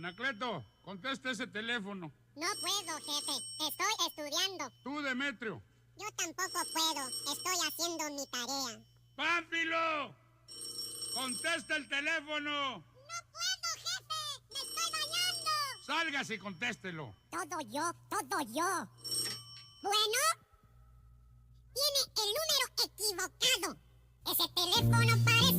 Anacleto, contesta ese teléfono. No puedo, jefe. Estoy estudiando. Tú, Demetrio. Yo tampoco puedo. Estoy haciendo mi tarea. ¡Pánfilo! ¡Contesta el teléfono! ¡No puedo, jefe! ¡Me estoy bañando! ¡Sálgase y contéstelo! Todo yo. Bueno, tiene el número equivocado. Ese teléfono parece